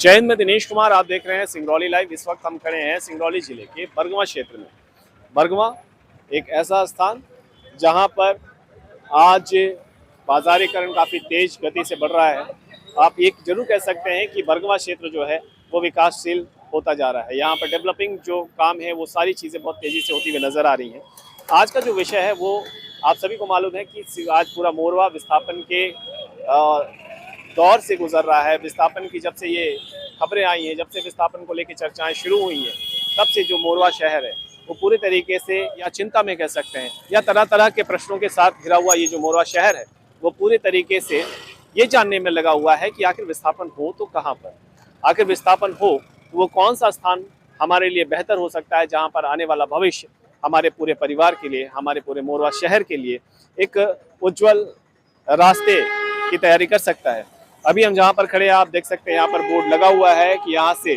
जय हिंद, मैं दिनेश कुमार। आप देख रहे हैं सिंगरौली लाइव। इस वक्त हम खड़े हैं सिंगरौली जिले के बरगवां क्षेत्र में। बरगवां एक ऐसा स्थान जहां पर आज बाजारीकरण काफ़ी तेज गति से बढ़ रहा है। आप ये जरूर कह सकते हैं कि बरगवां क्षेत्र जो है वो विकासशील होता जा रहा है। यहाँ पर डेवलपिंग जो काम है वो सारी चीज़ें बहुत तेज़ी से होती हुई नज़र आ रही हैं। आज का जो विषय है वो आप सभी को मालूम है कि आज पूरा मोरवा विस्थापन के दौर से गुजर रहा है। विस्थापन की जब से ये खबरें आई हैं, जब से विस्थापन को लेकर चर्चाएं शुरू हुई हैं, तब से जो मोरवा शहर है वो पूरे तरीके से या चिंता में कह सकते हैं या तरह तरह के प्रश्नों के साथ घिरा हुआ ये जो मोरवा शहर है वो पूरे तरीके से ये जानने में लगा हुआ है कि आखिर विस्थापन हो तो कहाँ पर, आखिर विस्थापन हो तो वो कौन सा स्थान हमारे लिए बेहतर हो सकता है, जहाँ पर आने वाला भविष्य हमारे पूरे परिवार के लिए, हमारे पूरे मोरवा शहर के लिए एक उज्जवल रास्ते की तैयारी कर सकता है। अभी हम जहाँ पर खड़े हैं आप देख सकते हैं यहाँ पर बोर्ड लगा हुआ है कि यहाँ से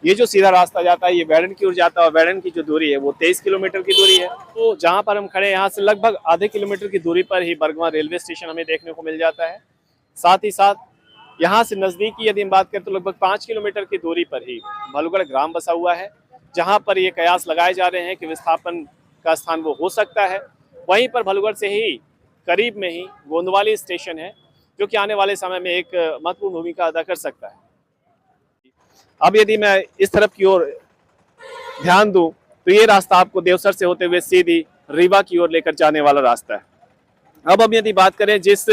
ये जो सीधा रास्ता जाता है ये वैडन की ओर जाता है और वैडन की जो दूरी है वो 23 किलोमीटर की दूरी है। तो जहाँ पर हम खड़े हैं यहाँ से लगभग आधे किलोमीटर की दूरी पर ही बरगवां रेलवे स्टेशन हमें देखने को मिल जाता है। साथ ही साथ यहाँ से नज़दीकी यदि हम बात करें तो लगभग 5 किलोमीटर की दूरी पर ही भालूगढ़ ग्राम बसा हुआ है, जहाँ पर ये कयास लगाए जा रहे हैं कि विस्थापन का स्थान वो हो सकता है। वहीं पर भालूगढ़ से ही करीब में ही गोंदवाली स्टेशन है जो कि आने वाले समय में एक महत्वपूर्ण भूमिका अदा कर सकता है। अब यदि मैं इस तरफ की ओर ध्यान दूं तो ये रास्ता आपको देवसर से होते हुए सीधी रीवा की ओर लेकर जाने वाला रास्ता है। अब हम यदि बात करें जिस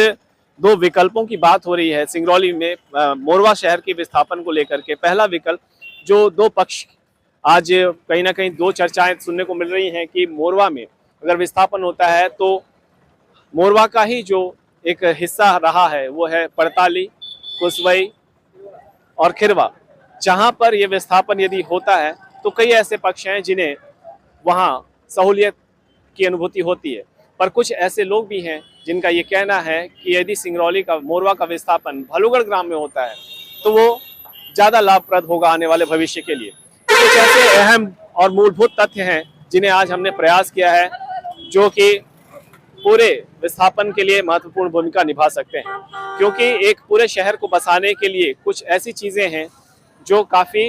दो विकल्पों की बात हो रही है सिंगरौली में मोरवा शहर के विस्थापन को लेकर के, पहला विकल्प जो दो पक्ष आज कहीं ना कहीं दो चर्चाएं सुनने को मिल रही हैं कि मोरवा में अगर विस्थापन होता है तो मोरवा का ही जो एक हिस्सा रहा है वो है पड़ताली, कुसवई और खिरवा। जहां पर यह विस्थापन यदि होता है तो कई ऐसे पक्ष हैं जिन्हें वहां सहूलियत की अनुभूति होती है, पर कुछ ऐसे लोग भी हैं जिनका ये कहना है कि यदि सिंगरौली का मोरवा का विस्थापन भालूगढ़ ग्राम में होता है तो वो ज़्यादा लाभप्रद होगा आने वाले भविष्य के लिए। तो कुछ ऐसे अहम और मूलभूत तथ्य हैं जिन्हें आज हमने प्रयास किया है जो कि पूरे विस्थापन के लिए महत्वपूर्ण भूमिका निभा सकते हैं, क्योंकि एक पूरे शहर को बसाने के लिए कुछ ऐसी चीज़ें हैं जो काफ़ी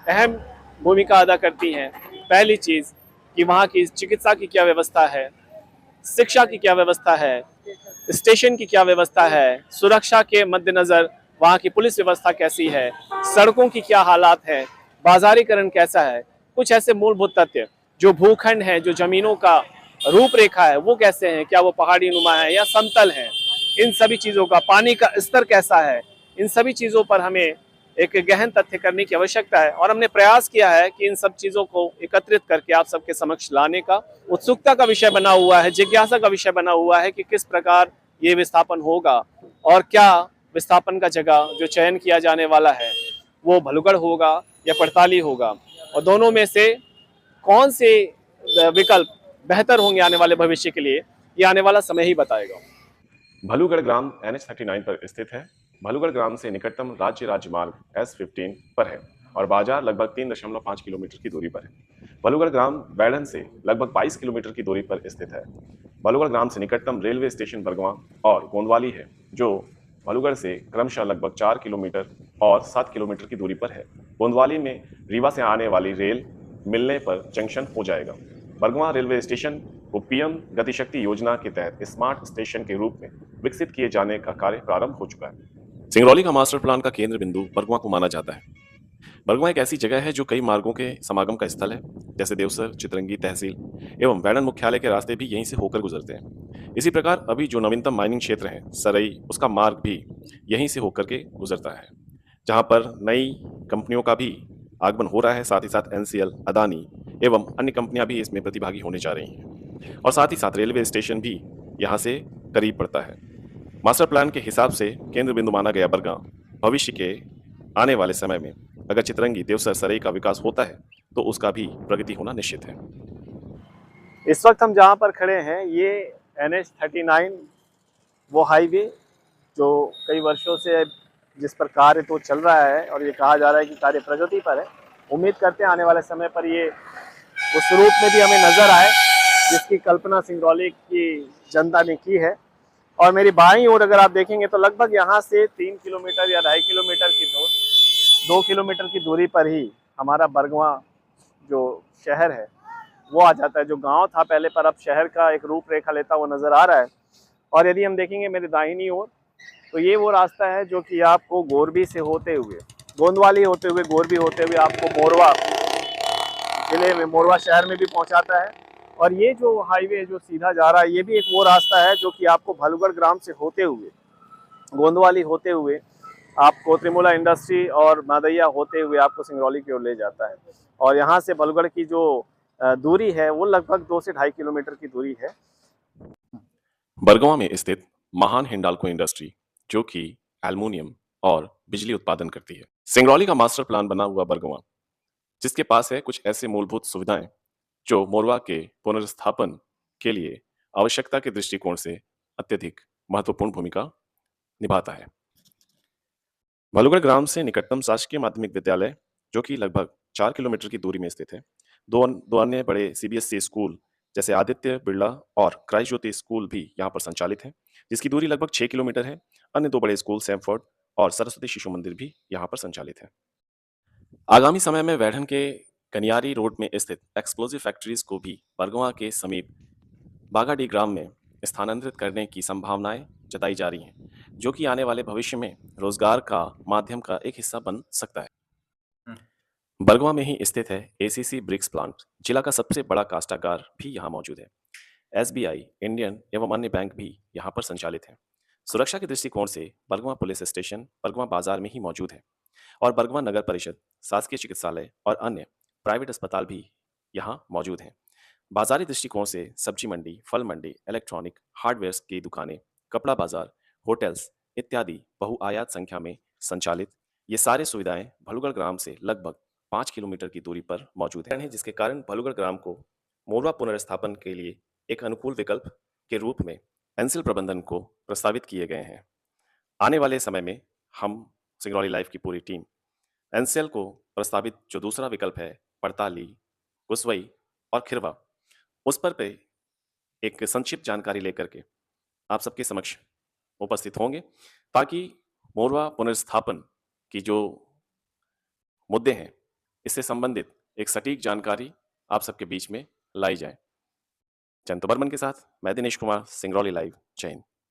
अहम भूमिका अदा करती हैं। पहली चीज़ कि वहाँ की चिकित्सा की क्या व्यवस्था है, शिक्षा की क्या व्यवस्था है, स्टेशन की क्या व्यवस्था है, सुरक्षा के मद्देनज़र वहाँ की पुलिस व्यवस्था कैसी है, सड़कों की क्या हालात है, बाजारीकरण कैसा है। कुछ ऐसे मूलभूत तथ्य जो भूखंड है, जो ज़मीनों का रूपरेखा है वो कैसे हैं, क्या वो पहाड़ी नुमा है या समतल है, इन सभी चीज़ों का पानी का स्तर कैसा है, इन सभी चीज़ों पर हमें एक गहन तथ्य करने की आवश्यकता है। और हमने प्रयास किया है कि इन सब चीज़ों को एकत्रित करके आप सबके समक्ष लाने का उत्सुकता का विषय बना हुआ है, जिज्ञासा का विषय बना हुआ है कि किस प्रकार ये विस्थापन होगा और क्या विस्थापन का जगह जो चयन किया जाने वाला है वो भालूगढ़ होगा या पड़ताली होगा, और दोनों में से कौन से विकल्प बेहतर होंगे आने वाले भविष्य के लिए, ये आने वाला समय ही बताएगा। भालूगढ़ ग्राम NH39 पर स्थित है। भालूगढ़ ग्राम से निकटतम राज्य राजमार्ग S15 पर है और बाजार लगभग 3.5 किलोमीटर की दूरी पर है। भालूगढ़ ग्राम बैढ़न से लगभग 22 किलोमीटर की दूरी पर स्थित है। भालूगढ़ ग्राम से निकटतम रेलवे स्टेशन बरगवां और गोंदवाली है, जो भालूगढ़ से क्रमशः लगभग 4 किलोमीटर और 7 किलोमीटर की दूरी पर है। गोंदवाली में रीवा से आने वाली रेल मिलने पर जंक्शन हो जाएगा। बरगवां रेलवे स्टेशन को PM गतिशक्ति योजना के तहत स्मार्ट स्टेशन के रूप में विकसित किए जाने का कार्य प्रारंभ हो चुका है। सिंगरौली का मास्टर प्लान का केंद्र बिंदु बरगवां को माना जाता है। बरगवां एक ऐसी जगह है जो कई मार्गों के समागम का स्थल है, जैसे देवसर, चितरंगी तहसील एवं वैडन मुख्यालय के रास्ते भी यहीं से होकर गुजरते हैं। इसी प्रकार अभी जो नवीनतम माइनिंग क्षेत्र है सरई, उसका मार्ग भी यहीं से होकर के गुजरता है, जहाँ पर नई कंपनियों का भी आगमन हो रहा है। साथ ही साथ NCL, अदानी एवं अन्य कंपनियां भी इसमें प्रतिभागी होने जा रही हैं, और साथ ही साथ रेलवे स्टेशन भी यहाँ से करीब पड़ता है। मास्टर प्लान के हिसाब से केंद्र बिंदु माना गया बरगां भविष्य के आने वाले समय में अगर चितरंगी, देवसर, सरई का विकास होता है तो उसका भी प्रगति होना निश्चित है। इस वक्त हम जहाँ पर खड़े हैं ये NH39 वो हाईवे जो कई वर्षों से जिस पर कार्य तो चल रहा है और ये कहा जा रहा है कि कार्य प्रगति पर है। उम्मीद करते हैं आने वाले समय पर ये उस रूप में भी हमें नजर आए जिसकी कल्पना सिंगरौली की जनता ने की है। और मेरी बाईं ओर अगर आप देखेंगे तो लगभग यहाँ से 3 किलोमीटर या 2.5 किलोमीटर की दूर 2 किलोमीटर की दूरी पर ही हमारा बरगवा जो शहर है वो आ जाता है। जो गांव था पहले पर अब शहर का एक रूपरेखा लेता हुआ नजर आ रहा है। और यदि हम देखेंगे मेरे दाहिनी ओर, तो ये वो रास्ता है जो कि आपको गोरबी से होते हुए, गोंदवाली होते हुए, गोरबी होते हुए आपको मोरवा जिले में, मोरवा शहर में भी पहुंचाता है। और ये जो हाईवे जो सीधा जा रहा है, ये भी एक वो रास्ता है जो कि आपको भालूगढ़ ग्राम से होते हुए, गोंदवाली होते हुए आपको त्रिमुला इंडस्ट्री और मादैया होते हुए आपको सिंगरौली की ओर ले जाता है। और यहाँ से भालूगढ़ की जो दूरी है वो लगभग 2 से 2.5 किलोमीटर की दूरी है। बरगवा में स्थित महान हिंडाल्को इंडस्ट्री, जो कि एल्युमिनियम और बिजली उत्पादन करती है। सिंगरौली का मास्टर प्लान बना हुआ बरगवा, जिसके पास है कुछ ऐसे मूलभूत सुविधाएं जो मोरवा के पुनर्स्थापन के लिए आवश्यकता के दृष्टिकोण से अत्यधिक महत्वपूर्ण भूमिका निभाता है। भालूगढ़ ग्राम से निकटतम शासकीय माध्यमिक विद्यालय, जो कि लगभग 4 किलोमीटर की दूरी में स्थित है। दो अन्य बड़े सीबीएसई स्कूल जैसे आदित्य बिरला और क्राइस्ट ज्योति स्कूल भी यहाँ पर संचालित है, जिसकी दूरी लगभग 6 किलोमीटर है। अन्य 2 बड़े स्कूल सैमफोर्ड और सरस्वती शिशु मंदिर भी यहाँ पर संचालित है। आगामी समय में वैढ़न के कनियारी रोड में स्थित एक्सप्लोजिव फैक्ट्रीज को भी बरगवा के समीप बागाडी ग्राम में स्थानांतरित करने की संभावनाएं जताई जा रही हैं, जो कि आने वाले भविष्य में रोजगार का माध्यम का एक हिस्सा बन सकता है। बरगवा में ही स्थित है एसीसी ब्रिक्स प्लांट, जिला का सबसे बड़ा कास्टागार भी यहाँ मौजूद है। एसबीआई, इंडियन एवं अन्य बैंक भी यहाँ पर संचालित हैं। सुरक्षा के दृष्टिकोण से बरगवा पुलिस स्टेशन बरगवा बाजार में ही मौजूद है और बरगवा नगर परिषद, शासकीय चिकित्सालय और अन्य प्राइवेट अस्पताल भी यहाँ मौजूद हैं। बाजारी दृष्टिकोण से सब्जी मंडी, फल मंडी, इलेक्ट्रॉनिक, हार्डवेयर की दुकानें, कपड़ा बाजार, होटल्स इत्यादि बहुआयात संख्या में संचालित ये सारे सुविधाएं भालूगढ़ ग्राम से लगभग 5 किलोमीटर की दूरी पर मौजूद है, जिसके कारण भालूगढ़ ग्राम को मोरवा पुनर्स्थापन के लिए एक अनुकूल विकल्प के रूप में एनसीएल प्रबंधन को प्रस्तावित किए गए हैं। आने वाले समय में हम सिंगरौली लाइफ की पूरी टीम एनसीएल को प्रस्तावित जो दूसरा विकल्प है पड़ताली, कुसवई और खिरवा, उस पर पे एक संक्षिप्त जानकारी लेकर के आप सबके समक्ष उपस्थित होंगे, ताकि मोरवा पुनर्स्थापन की जो मुद्दे हैं इससे संबंधित एक सटीक जानकारी आप सबके बीच में लाई जाए। जयंत बर्मन के साथ मैं दिनेश कुमार, सिंगरौली लाइव, जय हिंद।